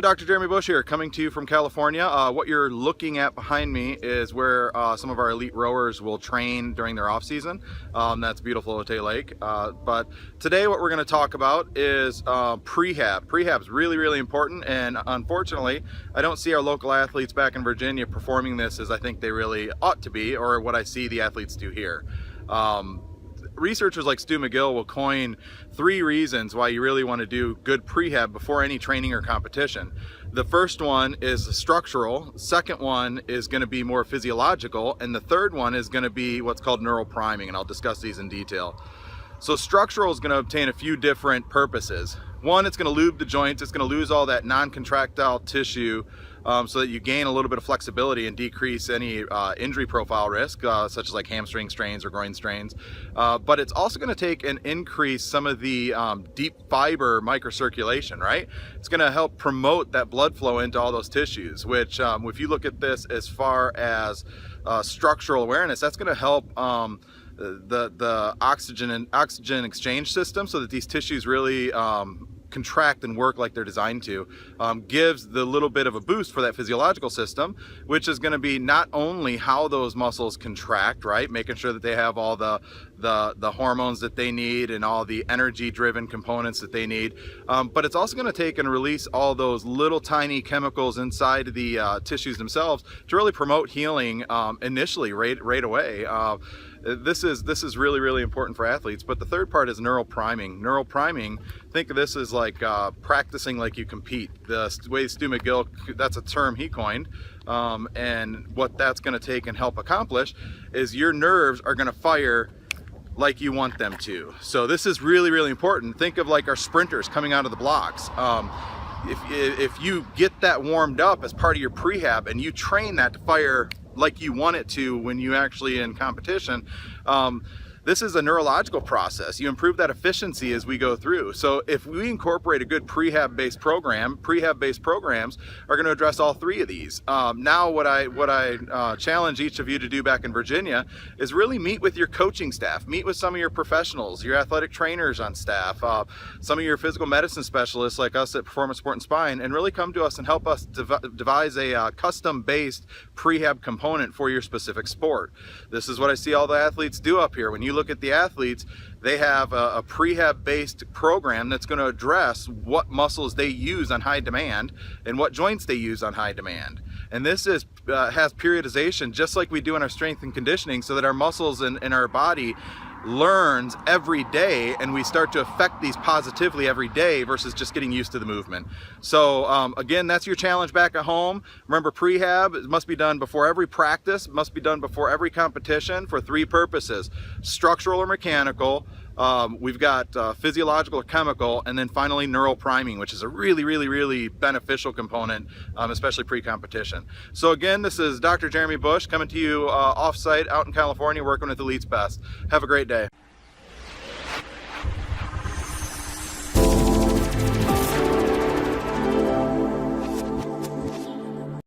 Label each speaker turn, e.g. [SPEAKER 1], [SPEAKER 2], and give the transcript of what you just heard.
[SPEAKER 1] Hello, Dr. Jeremy Busch here, coming to you from California. What you're looking at behind me is where some of our elite rowers will train during their off season. That's beautiful Otay Lake. But today what we're going to talk about is prehab. Prehab is really, really important, and unfortunately, I don't see our local athletes back in Virginia performing this as I think they really ought to be, or what I see the athletes do here. Researchers like Stu McGill will coin 3 reasons why you really want to do good prehab before any training or competition. The first one is structural, second one is going to be more physiological, and the third one is going to be what's called neural priming, and I'll discuss these in detail. So structural is going to obtain a few different purposes. One, it's going to lube the joints, it's going to lose all that non-contractile tissue so that you gain a little bit of flexibility and decrease any injury profile risk, such as like hamstring strains or groin strains. But it's also going to take and increase some of the deep fiber microcirculation, right? It's going to help promote that blood flow into all those tissues, which if you look at this as far as structural awareness, that's going to help the oxygen exchange system so that these tissues really contract and work like they're designed to. Gives the little bit of a boost for that physiological system, which is going to be not only how those muscles contract, right, making sure that they have all the hormones that they need and all the energy driven components that they need, but it's also going to take and release all those little tiny chemicals inside the tissues themselves to really promote healing initially right away. This is really, really important for athletes. But the third part is neural priming. Neural priming, think of this as like practicing like you compete. The way Stu McGill, that's a term he coined, and what that's going to take and help accomplish is your nerves are going to fire like you want them to. So this is really, really important. Think of like our sprinters coming out of the blocks. If you get that warmed up as part of your prehab and you train that to fire like you want it to when you actually in competition, this is a neurological process. You improve that efficiency as we go through. So if we incorporate a good prehab-based program, prehab-based programs are going to address all 3 of these. Now what I challenge each of you to do back in Virginia is really meet with your coaching staff, meet with some of your professionals, your athletic trainers on staff, some of your physical medicine specialists like us at Performance Sport and Spine, and really come to us and help us devise a custom-based prehab component for your specific sport. This is what I see all the athletes do up here. When you look at the athletes, they have a prehab based program that's going to address what muscles they use on high demand and what joints they use on high demand. And this is has periodization just like we do in our strength and conditioning, so that our muscles in our body learns every day, and we start to affect these positively every day versus just getting used to the movement. So again, that's your challenge back at home. Remember, prehab, it must be done before every practice, must be done before every competition for 3 purposes: structural or mechanical, we've got physiological or chemical, and then finally neural priming, which is a really, really, really beneficial component, especially pre-competition. So again, this is Dr. Jeremy Busch coming to you off-site out in California, working with Elite's Best. Have a great day.